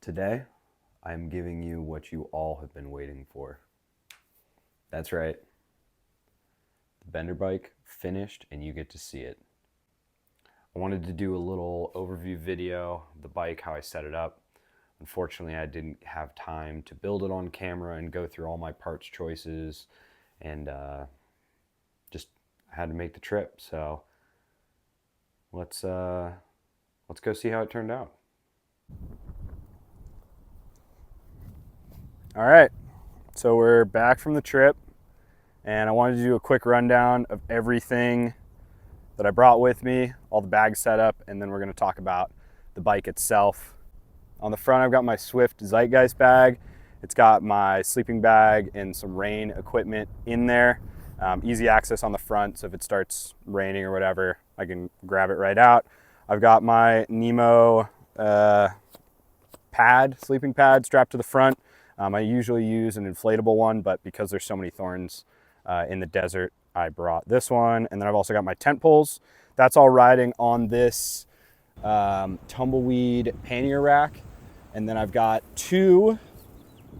Today, I'm giving you what you all have been waiting for. That's right. The Bender bike finished and you get to see it. I wanted to do a little overview video of the bike, how I set it up. Unfortunately, I didn't have time to build it on camera and go through all my parts choices, and just had to make the trip. So let's go see how it turned out. All right, so we're back from the trip, and I wanted to do a quick rundown of everything that I brought with me, all the bag setup, and then we're going to talk about the bike itself. On the front, I've got my Swift Zeitgeist bag. It's got my sleeping bag and some rain equipment in there. Easy access on the front, so if it starts raining or whatever, I can grab it right out. I've got my Nemo sleeping pad strapped to the front. I usually use an inflatable one, but because there's so many thorns in the desert, I brought this one. And then I've also got my tent poles. That's all riding on this tumbleweed pannier rack. And then I've got two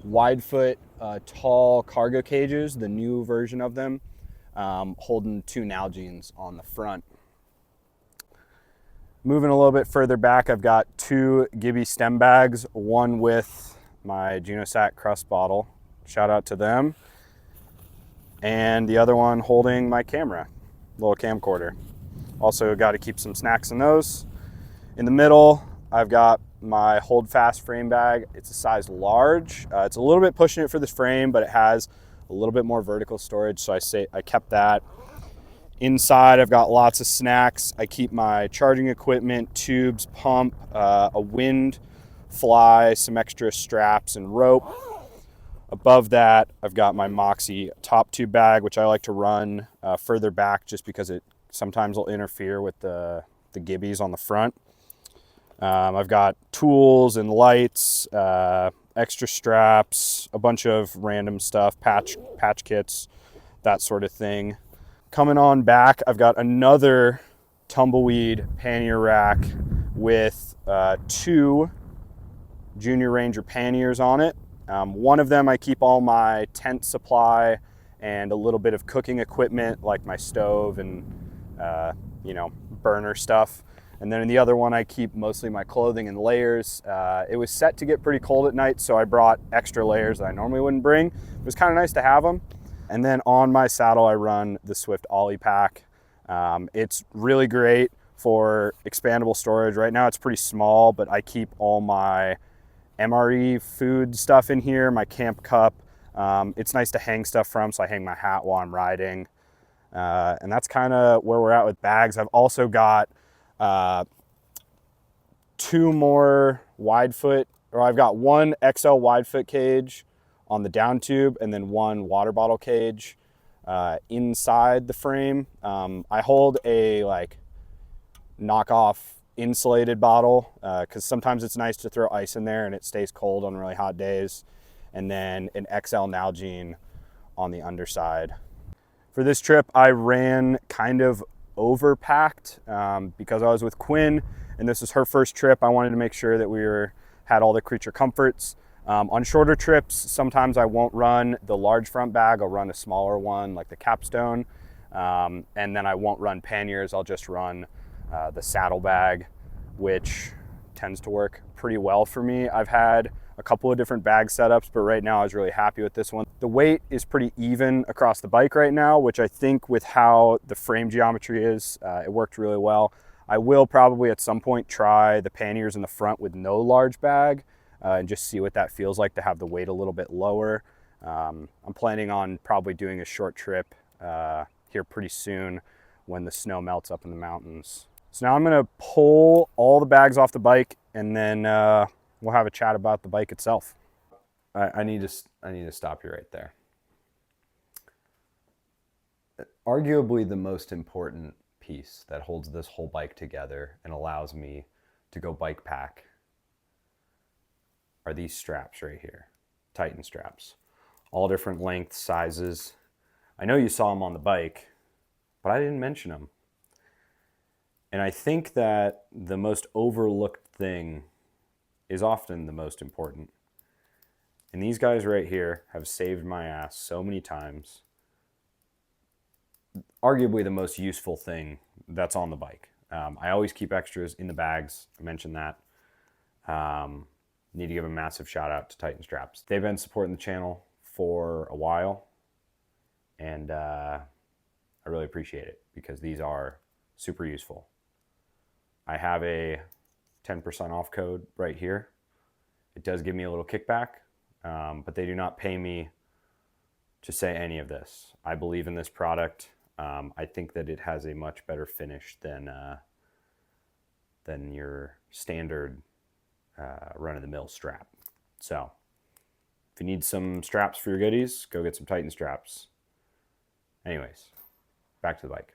Widefoot tall cargo cages, the new version of them, holding two Nalgene's on the front. Moving a little bit further back, I've got two Gibby stem bags, one with my Junosac crust bottle, shout out to them, and the other one holding my camera, little camcorder. Also got to keep some snacks in those. In the middle, I've got my hold fast frame bag. It's a size large. It's a little bit pushing it for this frame, but it has a little bit more vertical storage, so I kept that. Inside, I've got lots of snacks. I keep my charging equipment, tubes, pump, a wind fly, some extra straps and rope. Above that, I've got my Moxie top tube bag, which I like to run further back just because it sometimes will interfere with the gibbies on the front. I've got tools and lights, extra straps, a bunch of random stuff, patch kits, that sort of thing. Coming on back, I've got another tumbleweed pannier rack with two Junior Ranger panniers on it. One of them I keep all my tent supply and a little bit of cooking equipment like my stove and burner stuff. And then in the other one I keep mostly my clothing and layers. It was set to get pretty cold at night, so I brought extra layers that I normally wouldn't bring. It was kind of nice to have them. And then on my saddle I run the Swift Ollie Pack. It's really great for expandable storage. Right now it's pretty small, but I keep all my MRE food stuff in here, my camp cup. It's nice to hang stuff from, so I hang my hat while I'm riding. And that's kind of where we're at with bags. I've also got two more Widefoot, or I've got one XL Widefoot cage on the down tube and then one water bottle cage inside the frame. I hold a knockoff insulated bottle because sometimes it's nice to throw ice in there and it stays cold on really hot days. And then an XL Nalgene on the underside. For this trip, I ran kind of overpacked because I was with Quinn and this is her first trip. I wanted to make sure that had all the creature comforts. On shorter trips, sometimes I won't run the large front bag. I'll run a smaller one like the Capstone. And then I won't run panniers. I'll just run the saddle bag, which tends to work pretty well for me. I've had a couple of different bag setups, but right now I was really happy with this one. The weight is pretty even across the bike right now, which I think with how the frame geometry is, it worked really well. I will probably at some point try the panniers in the front with no large bag and just see what that feels like to have the weight a little bit lower. I'm planning on probably doing a short trip here pretty soon when the snow melts up in the mountains. So now I'm gonna pull all the bags off the bike and then we'll have a chat about the bike itself. I need to stop you right there. Arguably the most important piece that holds this whole bike together and allows me to go bike pack are these straps right here, Titan straps. All different lengths, sizes. I know you saw them on the bike, but I didn't mention them. And I think that the most overlooked thing is often the most important. And these guys right here have saved my ass so many times. Arguably the most useful thing that's on the bike. I always keep extras in the bags. I mentioned that. Need to give a massive shout out to Titan Straps. They've been supporting the channel for a while, and I really appreciate it because these are super useful. I have a 10% off code right here. It does give me a little kickback, but they do not pay me to say any of this. I believe in this product. I think that it has a much better finish than your standard run-of-the-mill strap. So if you need some straps for your goodies, go get some Titan straps. Anyways, back to the bike.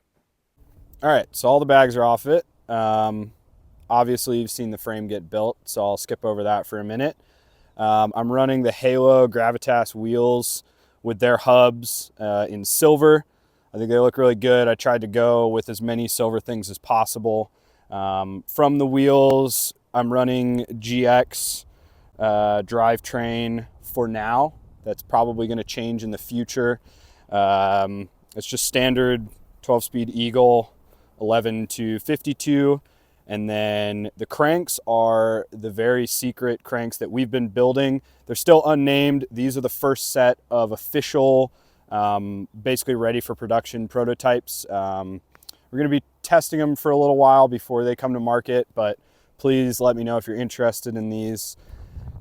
All right, so all the bags are off it. Obviously, you've seen the frame get built, so I'll skip over that for a minute. I'm running the Halo Gravitas wheels with their hubs in silver. I think they look really good. I tried to go with as many silver things as possible. From the wheels, I'm running GX drivetrain for now. That's probably going to change in the future. It's just standard 12-speed Eagle, 11 to 52. And then the cranks are the very secret cranks that we've been building. They're still unnamed. These are the first set of official, basically ready for production prototypes. We're going to be testing them for a little while before they come to market, but please let me know if you're interested in these.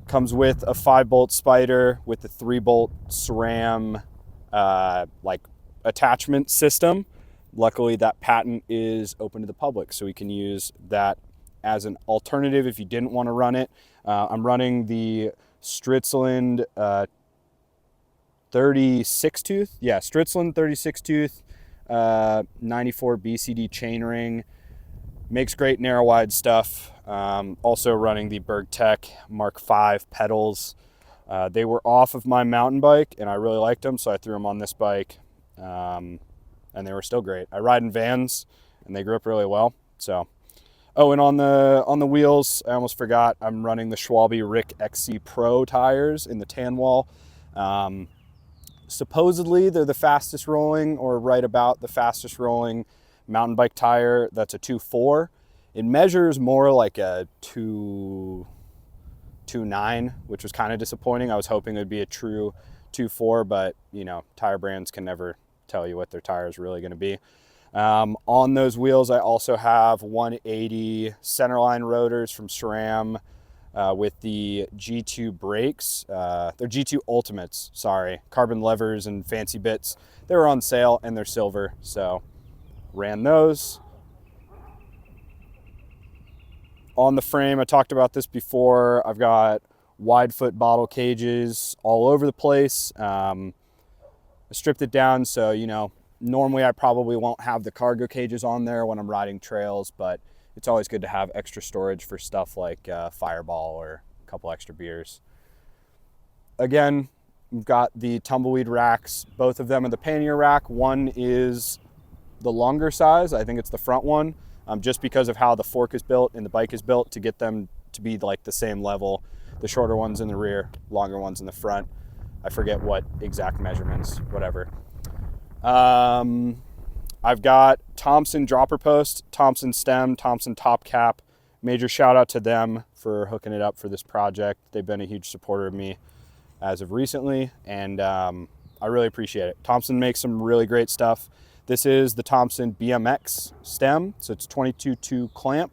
Comes with a 5-bolt spider with the 3-bolt SRAM like attachment system. Luckily, that patent is open to the public, so we can use that as an alternative if you didn't want to run it. I'm running the Stritzland 36 tooth. Yeah, Stritzland 36 tooth 94 BCD chainring. Makes great narrow wide stuff. Also running the Bergtech Mark V pedals. They were off of my mountain bike, and I really liked them, so I threw them on this bike. And they were still great. I ride in Vans, and they grip really well. So, oh, and on the wheels, I almost forgot. I'm running the Schwalbe Rick XC Pro tires in the tan wall. Supposedly, they're the fastest rolling, or right about the fastest rolling mountain bike tire. That's a 2.4. It measures more like a 2.9, which was kind of disappointing. I was hoping it would be a true 2.4, but you know, tire brands can never tell you what their tire is really going to be. On those wheels, I also have 180 centerline rotors from SRAM with the G2 brakes. They're G2 Ultimates, sorry. Carbon levers and fancy bits. They were on sale and they're silver, so ran those. On the frame, I talked about this before. I've got Widefoot bottle cages all over the place. I stripped it down, so you know, normally I probably won't have the cargo cages on there when I'm riding trails, but it's always good to have extra storage for stuff like Fireball or a couple extra beers. Again, we've got the tumbleweed racks, both of them in the pannier rack. One is the longer size, I think it's the front one, just because of how the fork is built and the bike is built to get them to be like the same level. The shorter one's in the rear, longer one's in the front. I forget what exact measurements, whatever. I've got Thomson dropper post, Thomson stem, Thomson top cap. Major shout out to them for hooking it up for this project. They've been a huge supporter of me as of recently, and I really appreciate it. Thomson makes some really great stuff. This is the Thomson BMX stem, so it's 22.2 clamp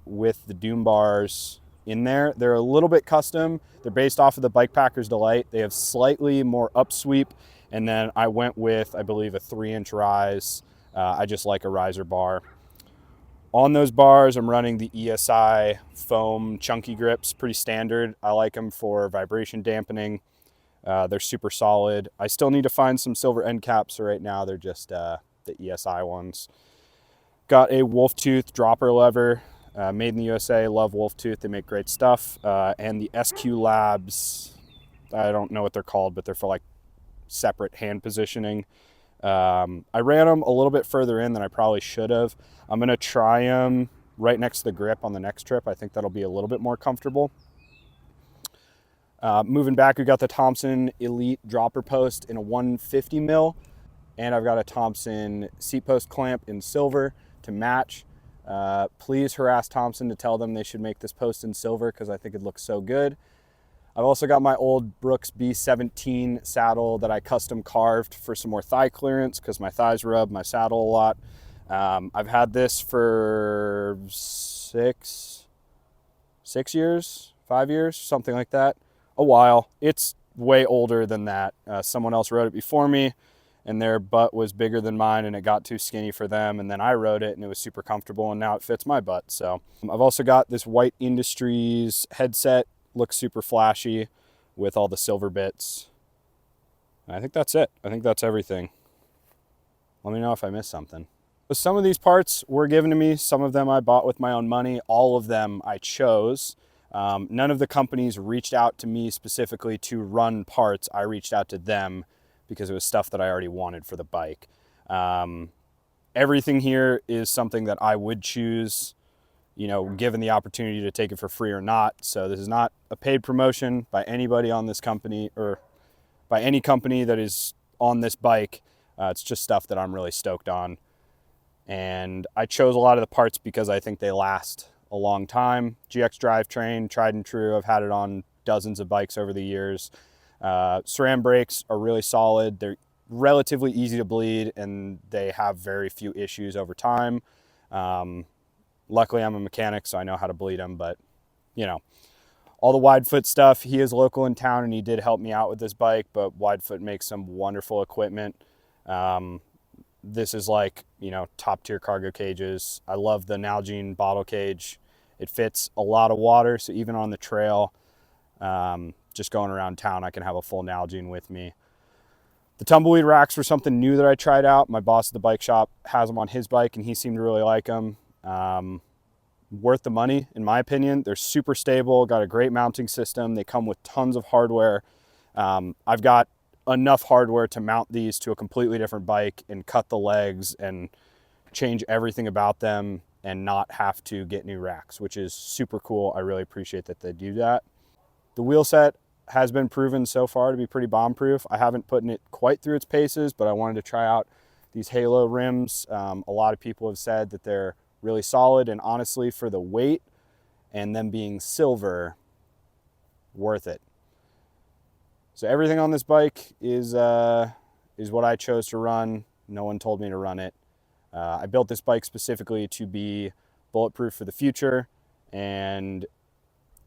with the Doom bars in there. They're a little bit custom. They're based off of the Bikepacker's Delight. They have slightly more upsweep, and then I went with, I believe, a 3-inch rise. I just like a riser bar. On those bars, I'm running the ESI foam chunky grips, pretty standard. I like them for vibration dampening. They're super solid. I still need to find some silver end caps, so right now they're just the ESI ones. Got a wolf tooth dropper lever. Made in the USA, love Wolftooth, they make great stuff. And the SQ Labs, I don't know what they're called, but they're for like separate hand positioning. I ran them a little bit further in than I probably should have. I'm gonna try them right next to the grip on the next trip. I think that'll be a little bit more comfortable. Moving back, we got the Thomson Elite dropper post in a 150 mil, and I've got a Thomson seat post clamp in silver to match. Please harass Thomson to tell them they should make this post in silver because I think it looks so good. I've also got my old Brooks B17 saddle that I custom carved for some more thigh clearance because my thighs rub my saddle a lot. I've had this for 6 years, 5 years, something like that. A while. It's way older than that. Someone else rode it before me and their butt was bigger than mine and it got too skinny for them, and then I rode it and it was super comfortable and now it fits my butt. So I've also got this White Industries headset, looks super flashy with all the silver bits. And I think that's it. I think that's everything. Let me know if I missed something. But some of these parts were given to me, some of them I bought with my own money, all of them I chose. None of the companies reached out to me specifically to run parts. I reached out to them because it was stuff that I already wanted for the bike. Everything here is something that I would choose, you know, given the opportunity to take it for free or not. So this is not a paid promotion by anybody on this company or by any company that is on this bike. It's just stuff that I'm really stoked on. And I chose a lot of the parts because I think they last a long time. GX drivetrain, tried and true. I've had it on dozens of bikes over the years. SRAM brakes are really solid. They're relatively easy to bleed and they have very few issues over time. Luckily I'm a mechanic, so I know how to bleed them, but you know, all the Widefoot stuff, he is local in town and he did help me out with this bike, but Widefoot makes some wonderful equipment. This is like, you know, top tier cargo cages. I love the Nalgene bottle cage. It fits a lot of water, so even on the trail, just going around town, I can have a full Nalgene with me. The tumbleweed racks were something new that I tried out. My boss at the bike shop has them on his bike and he seemed to really like them. Worth the money, in my opinion. They're super stable, got a great mounting system. They come with tons of hardware. I've got enough hardware to mount these to a completely different bike and cut the legs and change everything about them and not have to get new racks, which is super cool. I really appreciate that they do that. The wheel set has been proven so far to be pretty bomb proof. I haven't put it quite through its paces, but I wanted to try out these Halo rims. A lot of people have said that they're really solid, and honestly, for the weight and them being silver, worth it. So everything on this bike is what I chose to run. No one told me to run it. I built this bike specifically to be bulletproof for the future, and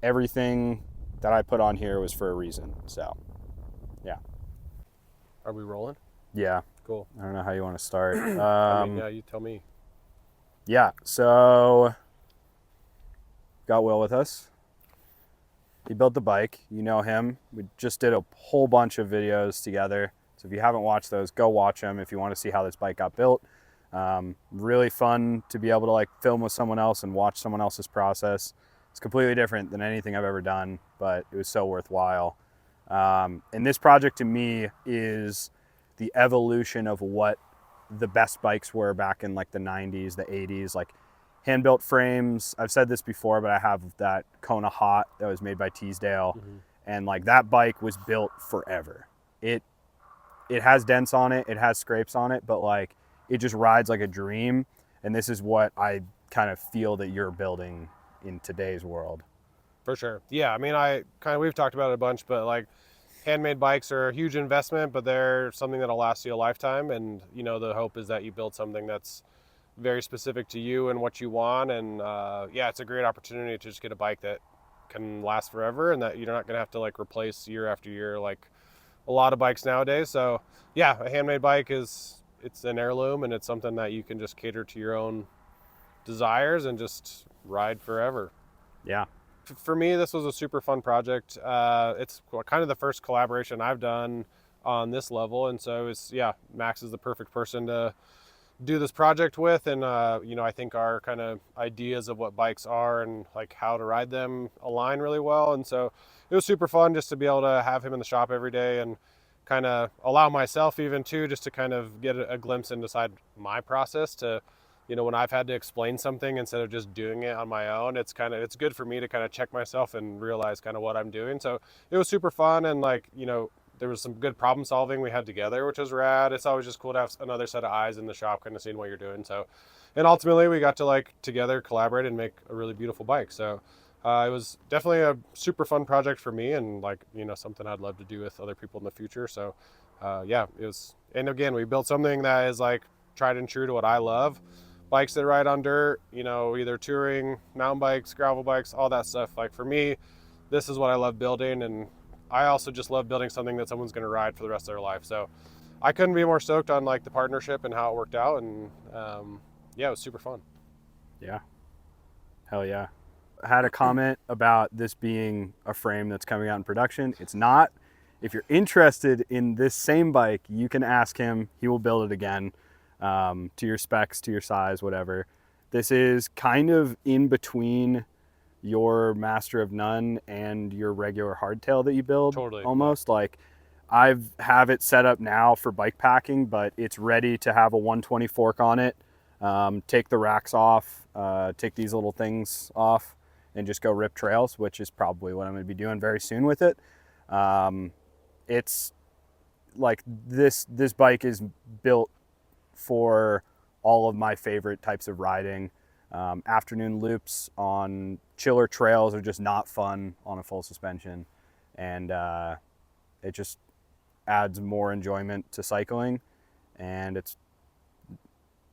everything that I put on here was for a reason. So, yeah. Are we rolling? Yeah. Cool. I don't know how you want to start. Yeah, you tell me. Yeah, so got Will with us. He built the bike. You know him. We just did a whole bunch of videos together. So if you haven't watched those, go watch them if you want to see how this bike got built. Really fun to be able to like film with someone else and watch someone else's process. It's completely different than anything I've ever done, but it was so worthwhile. And this project to me is the evolution of what the best bikes were back in like the 90s, the 80s, like hand-built frames. I've said this before, but I have that Kona Hot that was made by Teasdale. And like that bike was built forever. It has dents on it, it has scrapes on it, but like it just rides like a dream. And this is what I kind of feel that you're building in today's world. For sure. Yeah, I mean, we've talked about it a bunch, but like handmade bikes are a huge investment, but they're something that'll last you a lifetime. And, you know, the hope is that you build something that's very specific to you and what you want. And yeah, it's a great opportunity to just get a bike that can last forever and that you're not going to have to like replace year after year like a lot of bikes nowadays. So yeah, a handmade bike it's an heirloom, and it's something that you can just cater to your own desires and just ride forever. Yeah. For me, this was a super fun project. It's kind of the first collaboration I've done on this level, and so Max is the perfect person to do this project with. And you know, I think our kind of ideas of what bikes are and like how to ride them align really well. And so it was super fun just to be able to have him in the shop every day and kind of allow myself even too just to kind of get a glimpse inside my process to when I've had to explain something instead of just doing it on my own, it's good for me to kind of check myself and realize kind of what I'm doing. So it was super fun, and like, there was some good problem solving we had together, which was rad. It's always just cool to have another set of eyes in the shop, kind of seeing what you're doing. So, and ultimately we got to like together collaborate and make a really beautiful bike. So it was definitely a super fun project for me, and like, something I'd love to do with other people in the future. So yeah, it was. And again, we built something that is like tried and true to what I love. Bikes that ride on dirt, either touring, mountain bikes, gravel bikes, all that stuff. Like for me, this is what I love building, and I also just love building something that someone's going to ride for the rest of their life. So I couldn't be more stoked on like the partnership and how it worked out, and yeah, it was super fun. Yeah. Hell yeah. I had a comment about this being a frame that's coming out in production. It's not. If you're interested in this same bike, you can ask him. He will build it again, to your specs, to your size, whatever. This is kind of in between your Master of None and your regular hardtail that you build. Totally. Almost. Like, I have it set up now for bike packing, but it's ready to have a 120 fork on it. Take the racks off, take these little things off, and just go rip trails, which is probably what I'm going to be doing very soon with it. It's like this bike is built for all of my favorite types of riding. Afternoon loops on chiller trails are just not fun on a full suspension, and it just adds more enjoyment to cycling. And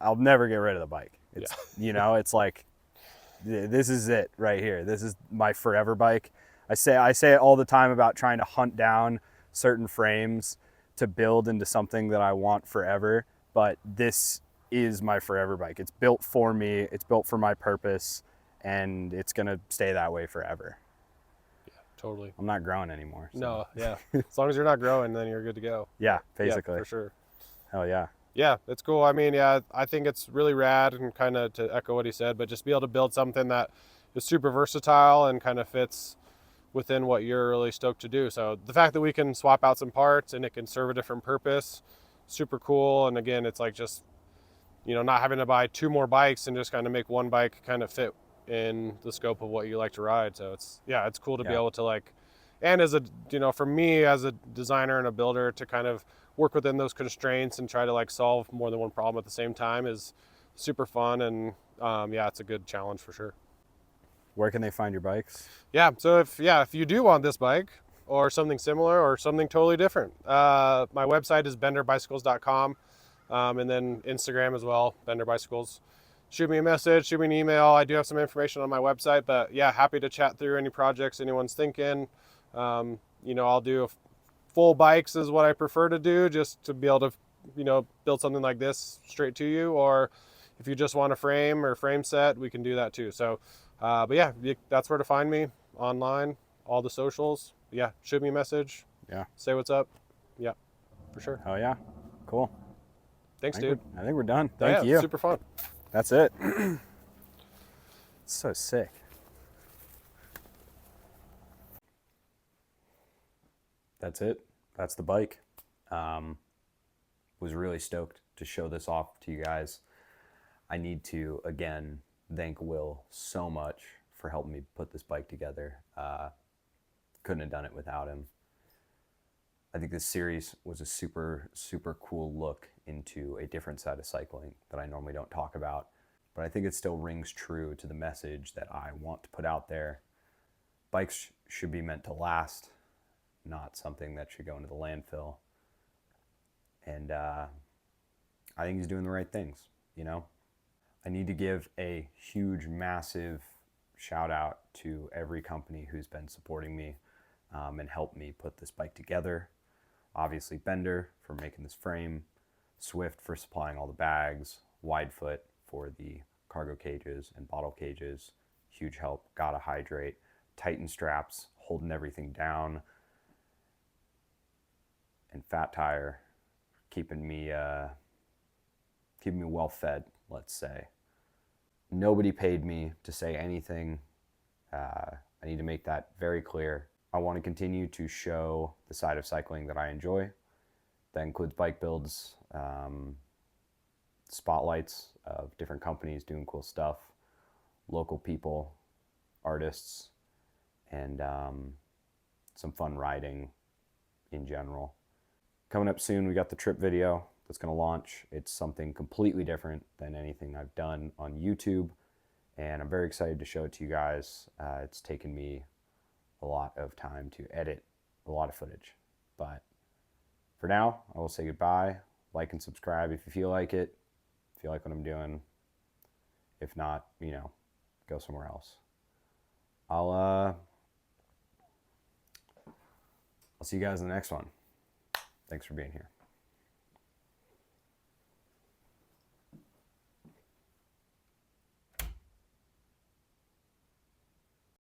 I'll never get rid of the bike. It's it's like, this is it right here. This is my forever bike. I say it all the time about trying to hunt down certain frames to build into something that I want forever, but this is my forever bike. It's built for me, it's built for my purpose, and it's gonna stay that way forever. Yeah, totally. I'm not growing anymore. So. No, yeah. As long as you're not growing, then you're good to go. Yeah, basically. Yeah, for sure. Hell yeah. Yeah, it's cool. I mean, yeah, I think it's really rad, and kind of to echo what he said, but just be able to build something that is super versatile and kind of fits within what you're really stoked to do. So the fact that we can swap out some parts and it can serve a different purpose, super cool. And again, it's like just, not having to buy two more bikes and just kind of make one bike kind of fit in the scope of what you like to ride. So it's cool to be able to like, and as a, for me as a designer and a builder, to kind of work within those constraints and try to like solve more than one problem at the same time is super fun. And yeah, it's a good challenge for sure. Where can they find your bikes? Yeah, so if you do want this bike or something similar or something totally different, my website is benderbicycles.com, and then Instagram as well, Bender Bicycles. Shoot me a message, shoot me an email. I do have some information on my website, but yeah, happy to chat through any projects anyone's thinking. I'll do full bikes is what I prefer to do, just to be able to, build something like this straight to you. Or if you just want a frame or frame set, we can do that too. So, but yeah, that's where to find me online, all the socials. Yeah, shoot me a message. Yeah. Say what's up. Yeah, for sure. Oh yeah, cool. Thanks, dude. I think we're done. Thank you. Yeah, super fun. That's it. It's so sick. That's it. That's the bike. Was really stoked to show this off to you guys. I need to, again, thank Will so much for helping me put this bike together. Couldn't have done it without him. I think this series was a super, super cool look into a different side of cycling that I normally don't talk about. But I think it still rings true to the message that I want to put out there. Bikes should be meant to last, not something that should go into the landfill. And I think he's doing the right things, I need to give a huge, massive shout out to every company who's been supporting me and helped me put this bike together. Obviously, Bender for making this frame, Swift for supplying all the bags, Widefoot for the cargo cages and bottle cages. Huge help. Gotta hydrate. Titan straps holding everything down. And Fat Tire keeping me well fed, let's say. Nobody paid me to say anything. I need to make that very clear. I want to continue to show the side of cycling that I enjoy. That includes bike builds, spotlights of different companies doing cool stuff, local people, artists, and some fun riding in general. Coming up soon, we got the trip video that's going to launch. It's something completely different than anything I've done on YouTube, and I'm very excited to show it to you guys. It's taken me a lot of time to edit a lot of footage, but for now, I will say goodbye. Like and subscribe if you feel like it, if you like what I'm doing. If not, go somewhere else. I'll see you guys in the next one. Thanks for being here.